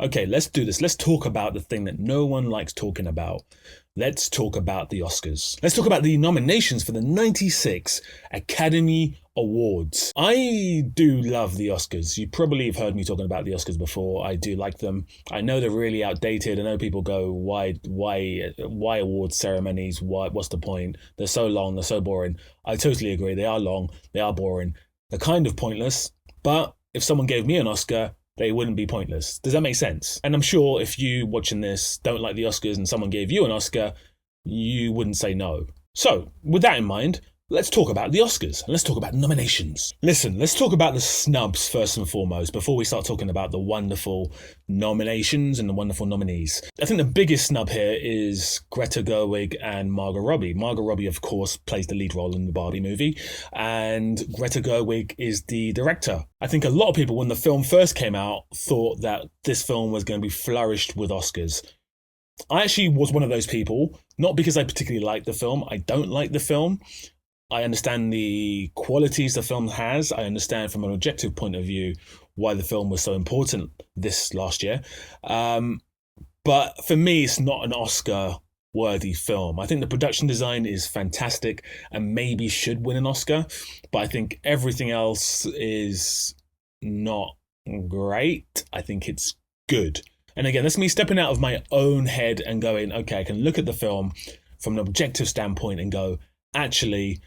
Okay, let's do this. Let's talk about the thing that no one likes talking about. Let's talk about the Oscars. Let's talk about the nominations for the 96 Academy Awards. I do love the Oscars. You probably have heard me talking about the Oscars before. I do like them. I know they're really outdated. I know people go, why awards ceremonies? What's the point? They're so long, they're so boring. I totally agree. They are long, they are boring. They're kind of pointless. But if someone gave me an Oscar, they wouldn't be pointless. Does that make sense? And I'm sure if you watching this don't like the Oscars and someone gave you an Oscar, you wouldn't say no. So, with that in mind, let's talk about the Oscars and let's talk about nominations. Listen, let's talk about the snubs first and foremost before we start talking about the wonderful nominations and the wonderful nominees. I think the biggest snub here is Greta Gerwig and Margot Robbie. Margot Robbie, of course, plays the lead role in the Barbie movie, and Greta Gerwig is the director. I think a lot of people, when the film first came out, thought that this film was going to be flourished with Oscars. I actually was one of those people, not because I particularly like the film. I don't like the film. I understand the qualities the film has. I understand from an objective point of view why the film was so important this last year. But for me, it's not an Oscar-worthy film. I think the production design is fantastic and maybe should win an Oscar, but I think everything else is not great. I think it's good. And again, that's me stepping out of my own head and going, okay, I can look at the film from an objective standpoint and go, actually,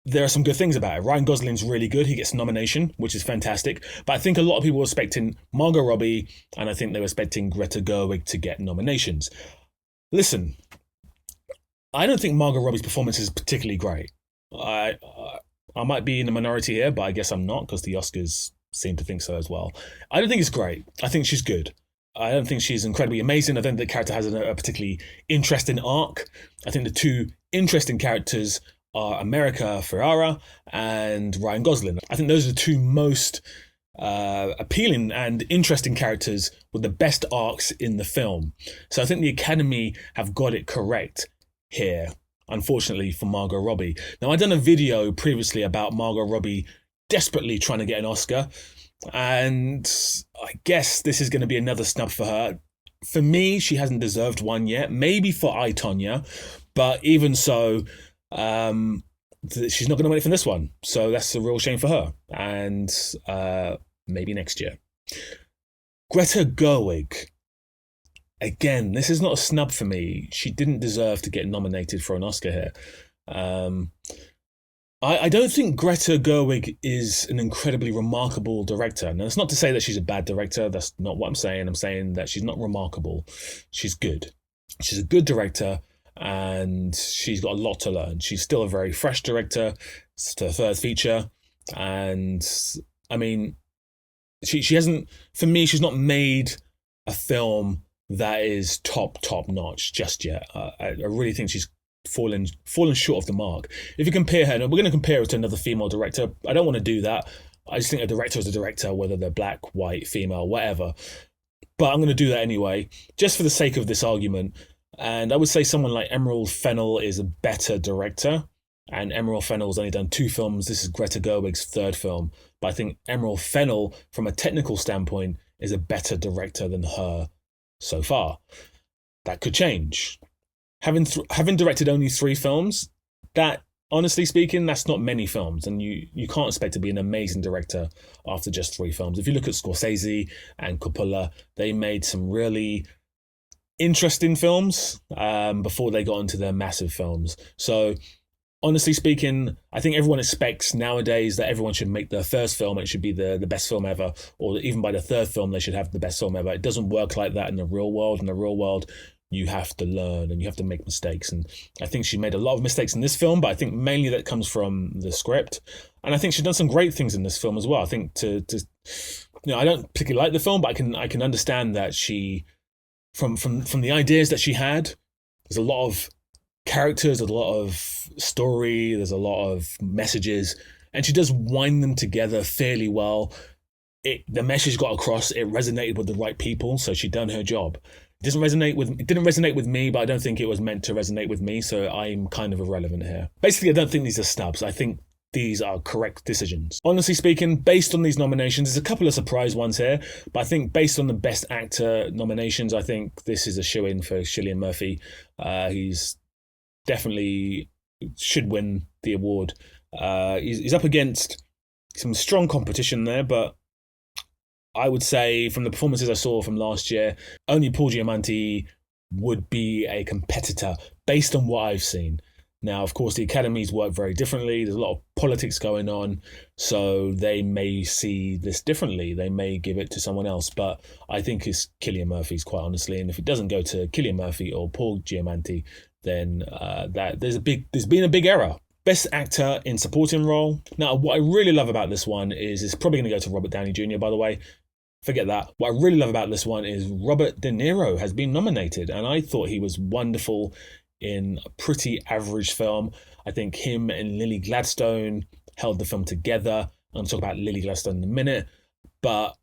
there are some good things about it. Ryan Gosling's really good. He gets a nomination, which is fantastic. But I think a lot of people were expecting Margot Robbie, and I think they were expecting Greta Gerwig to get nominations. Listen, I don't think Margot Robbie's performance is particularly great. I might be in the minority here, but I guess I'm not because the Oscars seem to think so as well. I don't think it's great. I think she's good. I don't think she's incredibly amazing. I don't think the character has a particularly interesting arc. I think the two interesting characters are America Ferrera and Ryan Gosling. I think those are the two most appealing and interesting characters with the best arcs in the film. So I think the Academy have got it correct here, unfortunately, for Margot Robbie. Now, I've done a video previously about Margot Robbie desperately trying to get an Oscar, and I guess this is going to be another snub for her. For me, she hasn't deserved one yet. Maybe for I, Tonya, but even so, she's not going to win it from this one. So that's a real shame for her. And maybe next year. Greta Gerwig. Again, this is not a snub for me. She didn't deserve to get nominated for an Oscar here. I don't think Greta Gerwig is an incredibly remarkable director. Now, that's not to say that she's a bad director. That's not what I'm saying. I'm saying that she's not remarkable. She's good. She's a good director, and she's got a lot to learn. She's still a very fresh director. It's her third feature. And, I mean, she hasn't, for me, she's not made a film that is top notch just yet. I really think she's fallen short of the mark. If you compare her, and we're going to compare her to another female director. I don't want to do that. I just think a director is a director, whether they're black, white, female, whatever. But I'm going to do that anyway, just for the sake of this argument. And I would say someone like Emerald Fennell is a better director. And Emerald Fennell's only done 2 films. This is Greta Gerwig's 3rd film. But I think Emerald Fennell, from a technical standpoint, is a better director than her so far. That could change. Having directed only 3 films, that, honestly speaking, that's not many films. And you can't expect to be an amazing director after just 3 films. If you look at Scorsese and Coppola, they made some really interesting films before they got into their massive films. So, honestly speaking, I think everyone expects nowadays that everyone should make their first film and it should be the best film ever, or even by the 3rd film they should have the best film ever. It doesn't work like that in the real world. In the real world, you have to learn and you have to make mistakes. And I think she made a lot of mistakes in this film, but I think mainly that comes from the script. And I think she's done some great things in this film as well. I think I don't particularly like the film, but I can understand that she, from the ideas that she had, there's a lot of characters, there's a lot of story, there's a lot of messages, and she does wind them together fairly well. The message got across, it resonated with the right people, so she done her job. It didn't resonate with me, but I don't think it was meant to resonate with me, so I'm kind of irrelevant here. Basically, I don't think these are snubs. I think these are correct decisions. Honestly speaking, based on these nominations, there's a couple of surprise ones here, but I think based on the Best Actor nominations, I think this is a shoe-in for Cillian Murphy. He's definitely should win the award. He's up against some strong competition there, but I would say from the performances I saw from last year, only Paul Giamatti would be a competitor based on what I've seen. Now, of course, the academies work very differently. There's a lot of politics going on, so they may see this differently. They may give it to someone else, but I think it's Cillian Murphy's, quite honestly. And if it doesn't go to Cillian Murphy or Paul Giamatti, then there's been a big error. Best Actor in Supporting Role. Now, what I really love about this one is it's probably going to go to Robert Downey Jr., by the way. Forget that. What I really love about this one is Robert De Niro has been nominated, and I thought he was wonderful in a pretty average film. I think him and Lily Gladstone held the film together. I'm going to talk about Lily Gladstone in a minute. But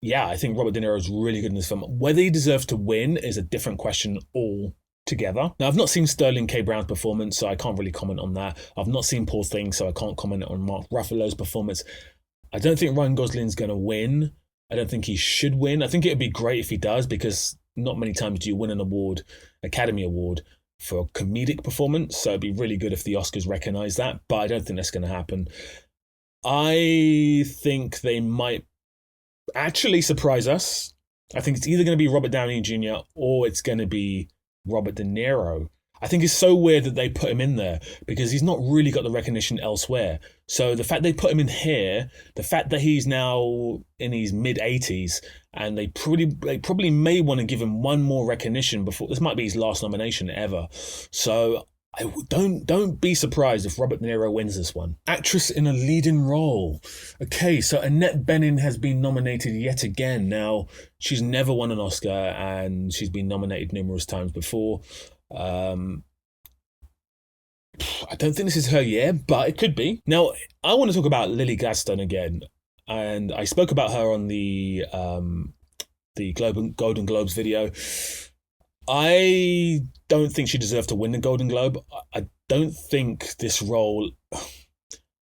yeah, I think Robert De Niro is really good in this film. Whether he deserves to win is a different question altogether. Now, I've not seen Sterling K. Brown's performance, so I can't really comment on that. I've not seen Poor Things, so I can't comment on Mark Ruffalo's performance. I don't think Ryan Gosling's going to win. I don't think he should win. I think it would be great if he does, because not many times do you win an award, Academy Award, for a comedic performance. So it'd be really good if the Oscars recognize that, but I don't think that's going to happen. I think they might actually surprise us. I think it's either going to be Robert Downey Jr. or it's going to be Robert De Niro. I think it's so weird that they put him in there because he's not really got the recognition elsewhere. So the fact they put him in here, the fact that he's now in his mid-80s, and they probably may want to give him one more recognition before this might be his last nomination ever. So don't be surprised if Robert De Niro wins this one. Actress in a leading role. Okay, so Annette Bening has been nominated yet again. Now, she's never won an Oscar, and she's been nominated numerous times before. I don't think this is her year, but it could be. Now, I want to talk about Lily Gladstone again, and I spoke about her on the Golden Globes video. I don't think she deserved to win the Golden Globe. I don't think this role...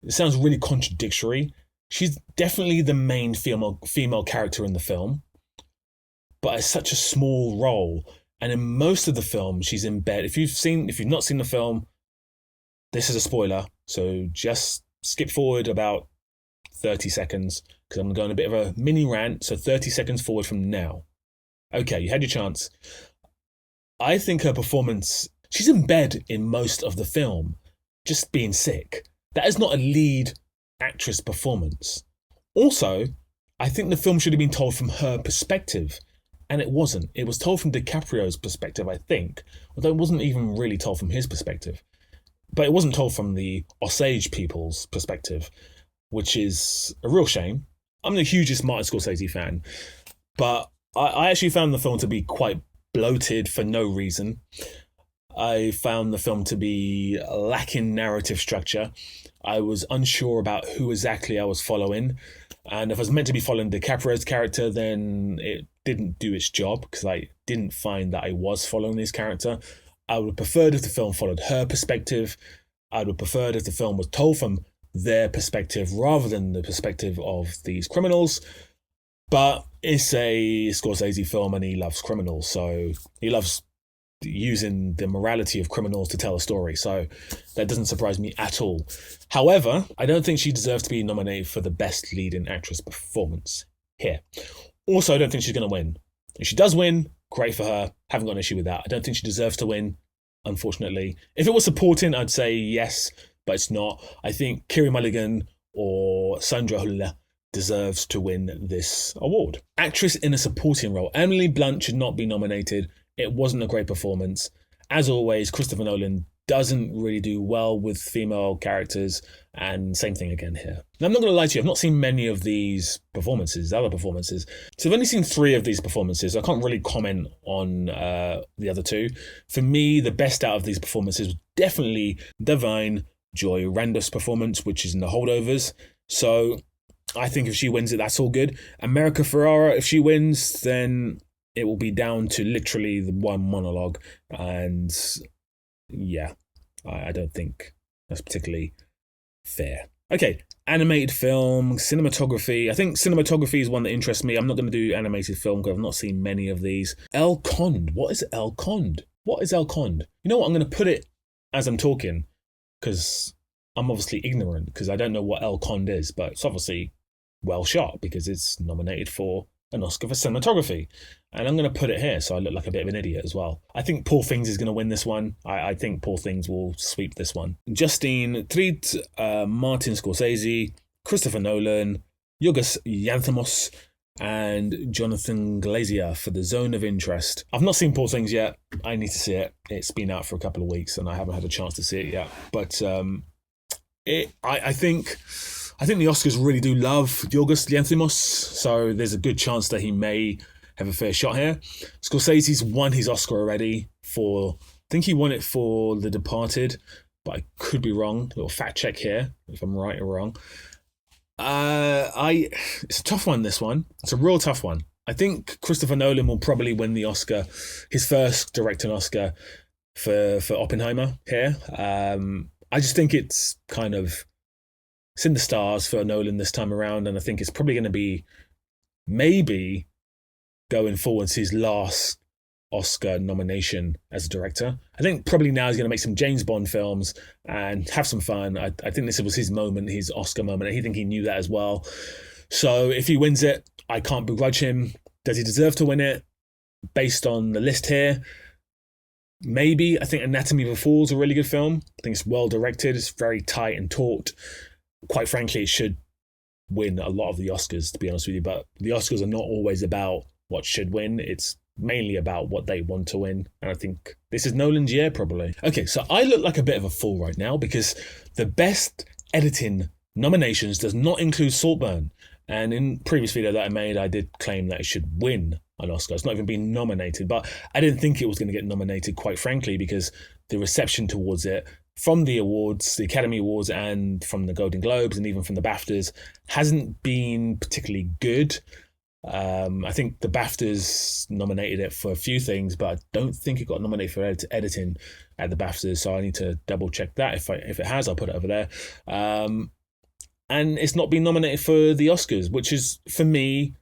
It sounds really contradictory. She's definitely the main female character in the film, but it's such a small role. And in most of the film, she's in bed. If you've not seen the film, this is a spoiler, so just skip forward about 30 seconds, because I'm going a bit of a mini rant, so 30 seconds forward from now. Okay, you had your chance. I think her performance, she's in bed in most of the film, just being sick. That is not a lead actress performance. Also, I think the film should have been told from her perspective, and it wasn't. It was told from DiCaprio's perspective, I think, although it wasn't even really told from his perspective. But it wasn't told from the Osage people's perspective, which is a real shame. I'm the hugest Martin Scorsese fan, but I actually found the film to be quite bloated for no reason. I found the film to be lacking narrative structure. I was unsure about who exactly I was following, and if I was meant to be following DiCaprio's character, then it didn't do its job, because I didn't find that I was following his character. I would have preferred if the film followed her perspective. I would have preferred if the film was told from their perspective rather than the perspective of these criminals. But it's a Scorsese film, and he loves criminals, so he loves using the morality of criminals to tell a story. So that doesn't surprise me at all. However, I don't think she deserves to be nominated for the best leading actress performance here. Also, I don't think she's going to win. If she does win, great for her. Haven't got an issue with that. I don't think she deserves to win, unfortunately. If it was supporting, I'd say yes, but it's not. I think Kiri Mulligan or Sandra Hüller deserves to win this award. Actress in a supporting role. Emily Blunt should not be nominated. It wasn't a great performance. As always, Christopher Nolan doesn't really do well with female characters, and same thing again here. Now, I'm not going to lie to you, I've not seen many of these other performances. So I've only seen 3 of these performances. I can't really comment on the other 2. For me, the best out of these performances was definitely Da'Vine Joy Randolph's performance, which is in The Holdovers. So I think if she wins it, that's all good. America Ferrera, if she wins, then it will be down to literally the one monologue. And yeah, I don't think that's particularly fair. Okay, animated film, cinematography. I think cinematography is one that interests me. I'm not going to do animated film because I've not seen many of these. El Conde. What is El Conde? What is El Conde? You know what? I'm going to put it as I'm talking because I'm obviously ignorant because I don't know what El Conde is, but it's obviously well shot because it's nominated for an Oscar for cinematography. And I'm going to put it here so I look like a bit of an idiot as well. I think Poor Things is going to win this one. I think Poor Things will sweep this one. Justine Triet, Martin Scorsese, Christopher Nolan, Yorgos Lanthimos, and Jonathan Glazer for The Zone of Interest. I've not seen Poor Things yet. I need to see it. It's been out for a couple of weeks and I haven't had a chance to see it yet. But I think the Oscars really do love Yorgos Lanthimos, so there's a good chance that he may have a fair shot here. Scorsese's won his Oscar already for, I think he won it for The Departed, but I could be wrong. A little fact check here, if I'm right or wrong. It's a tough one, this one. It's a real tough one. I think Christopher Nolan will probably win the Oscar, his first directing Oscar for Oppenheimer here. I just think it's in the stars for Nolan this time around, and I think it's probably going to be maybe going forwards his last Oscar nomination as a director. I think probably now he's going to make some James Bond films and have some fun. I think this was his moment, his Oscar moment. I think he knew that as well. So if he wins it, I can't begrudge him. Does he deserve to win it? Based on the list here, maybe. I think Anatomy of a Fall is a really good film. I think it's well directed. It's very tight and taut. Quite frankly, it should win a lot of the Oscars, to be honest with you. But the Oscars are not always about what should win. It's mainly about what they want to win. And I think this is Nolan's year, probably. Okay, so I look like a bit of a fool right now because the best editing nominations does not include Saltburn. And in previous video that I made, I did claim that it should win an Oscar. It's not even been nominated, but I didn't think it was going to get nominated, quite frankly, because the reception towards it from the awards, the Academy Awards, and from the Golden Globes, and even from the BAFTAs, hasn't been particularly good. I think the BAFTAs nominated it for a few things, but I don't think it got nominated for editing at the BAFTAs, so I need to double check that. If it has, I'll put it over there. And it's not been nominated for the Oscars, which is, for me,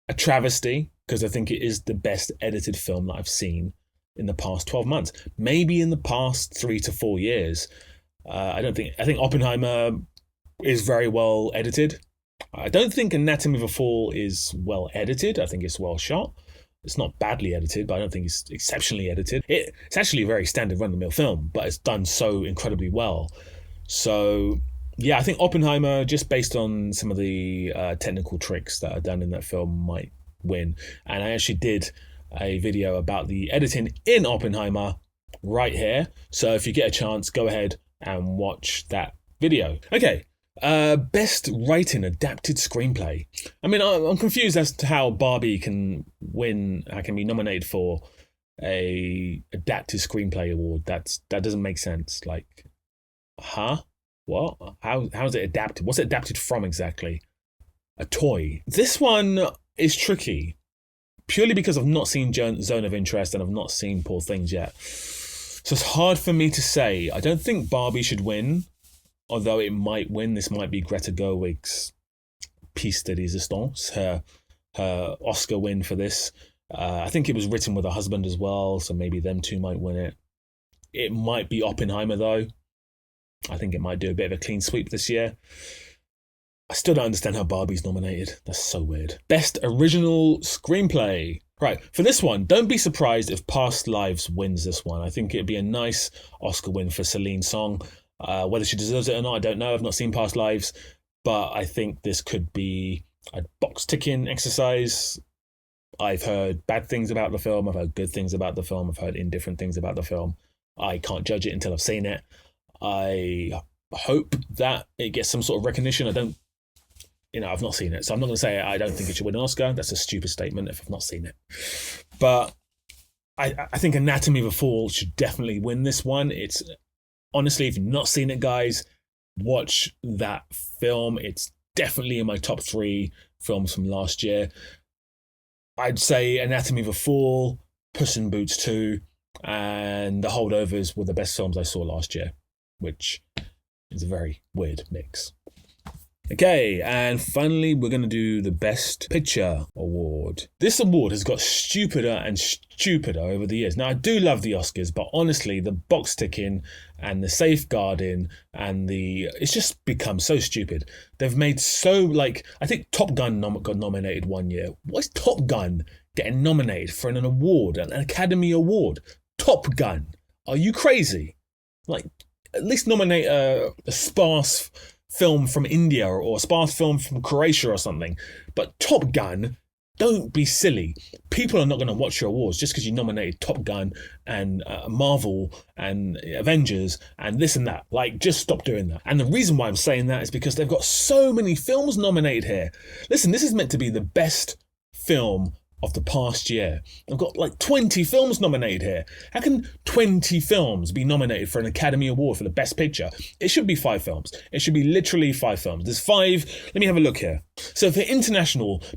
a travesty, because I think it is the best edited film that I've seen in the past 12 months. Maybe in the past 3 to 4 years. I think Oppenheimer is very well edited. I don't think Anatomy of a Fall is well edited. I think it's well shot. It's not badly edited, but I don't think it's exceptionally edited. It's actually a very standard run-of-the-mill film, but it's done so incredibly well. So, yeah, I think Oppenheimer, just based on some of the technical tricks that are done in that film, might win. And I actually did a video about the editing in Oppenheimer right here. So if you get a chance, go ahead and watch that video. Okay. Best writing adapted screenplay. I mean, I'm confused as to how Barbie can win. I can be nominated for a adapted screenplay award. That doesn't make sense. Like, huh? What? How's it adapted? What's it adapted from exactly? A toy. This one is tricky, purely because I've not seen Zone of Interest and I've not seen Poor Things yet. So it's hard for me to say. I don't think Barbie should win. Although it might win, this might be Greta Gerwig's piece de résistance, her Oscar win for this. I think it was written with her husband as well, so maybe them two might win it. It might be Oppenheimer, though. I think it might do a bit of a clean sweep this year. I still don't understand how Barbie's nominated. That's so weird. Best Original Screenplay. Right, for this one, don't be surprised if Past Lives wins this one. I think it'd be a nice Oscar win for Celine Song. Whether she deserves it or not, I don't know. I've not seen Past Lives, but I think this could be a box-ticking exercise. I've heard bad things about the film. I've heard good things about the film. I've heard indifferent things about the film. I can't judge it until I've seen it. I hope that it gets some sort of recognition. I've not seen it, so I'm not going to say I don't think it should win an Oscar. That's a stupid statement if I've not seen it. But I think Anatomy of a Fall should definitely win this one. Honestly, if you've not seen it, guys, watch that film. It's definitely in my top 3 films from last year. I'd say Anatomy of a Fall, Puss in Boots 2, and The Holdovers were the best films I saw last year, which is a very weird mix. Okay, and finally, we're going to do the Best Picture Award. This award has got stupider and stupider over the years. Now, I do love the Oscars, but honestly, the box ticking and the safeguarding and it's just become so stupid. They've made I think Top Gun got nominated one year. Why is Top Gun getting nominated for an award, an Academy Award? Top Gun. Are you crazy? Like, at least nominate a sparse film from India or a sparse film from Croatia or something. But Top Gun, don't be silly. People are not going to watch your awards just because you nominated Top Gun and Marvel and Avengers and this and that. Like, just stop doing that. And the reason why I'm saying that is because they've got so many films nominated here. Listen, this is meant to be the best film of the past year. I've got like 20 films nominated here. How can 20 films be nominated for an Academy Award for the Best Picture? It should be 5 films. It should be literally 5 films. There's 5. Let me have a look here. So for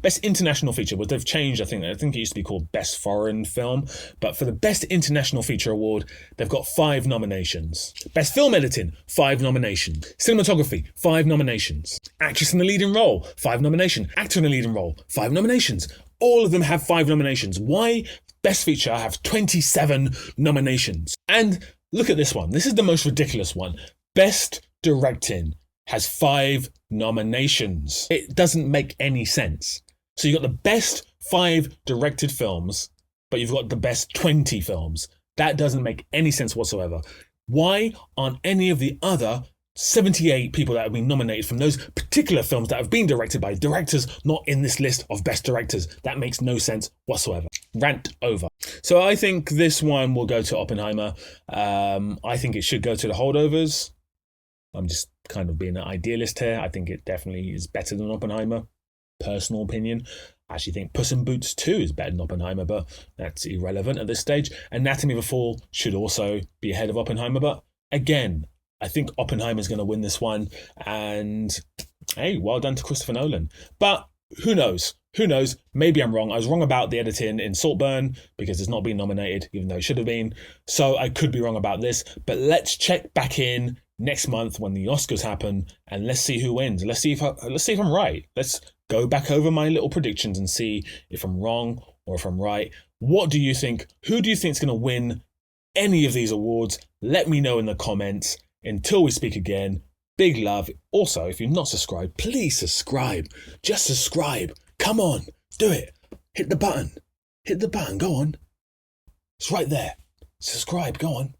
Best International Feature, well, they've changed, I think it used to be called Best Foreign Film, but for the Best International Feature Award, they've got 5 nominations. Best Film Editing, 5 nominations. Cinematography, 5 nominations. Actress in the leading role, 5 nominations. Actor in the leading role, 5 nominations. All of them have 5 nominations. Why Best Feature have 27 nominations? And look at this one. This is the most ridiculous one. Best Directing has 5 nominations. It doesn't make any sense. So you've got the best 5 directed films, but you've got the best 20 films. That doesn't make any sense whatsoever. Why aren't any of the other 78 people that have been nominated from those particular films that have been directed by directors not in this list of best directors? That makes no sense whatsoever. Rant over. So I think this one will go to Oppenheimer. I think it should go to The Holdovers. I'm just kind of being an idealist here. I think it definitely is better than Oppenheimer. Personal opinion. I actually think Puss in Boots 2 is better than Oppenheimer, but that's irrelevant at this stage. Anatomy of a Fall should also be ahead of Oppenheimer, but again, I think Oppenheimer's going to win this one. And hey, well done to Christopher Nolan. But who knows? Who knows? Maybe I'm wrong. I was wrong about the editing in Saltburn because it's not been nominated, even though it should have been. So I could be wrong about this. But let's check back in next month when the Oscars happen, and let's see who wins. Let's see if I'm right. Let's go back over my little predictions and see if I'm wrong or if I'm right. What do you think? Who do you think is going to win any of these awards? Let me know in the comments. Until we speak again, big love. Also, if you're not subscribed, please subscribe. Just subscribe. Come on, do it. Hit the button. Hit the button. Go on. It's right there. Subscribe. Go on.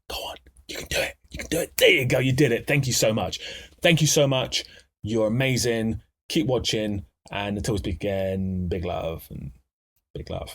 Go on. You can do it. You can do it. There you go. You did it. Thank you so much. Thank you so much. You're amazing. Keep watching. And until we speak again, big love and big love.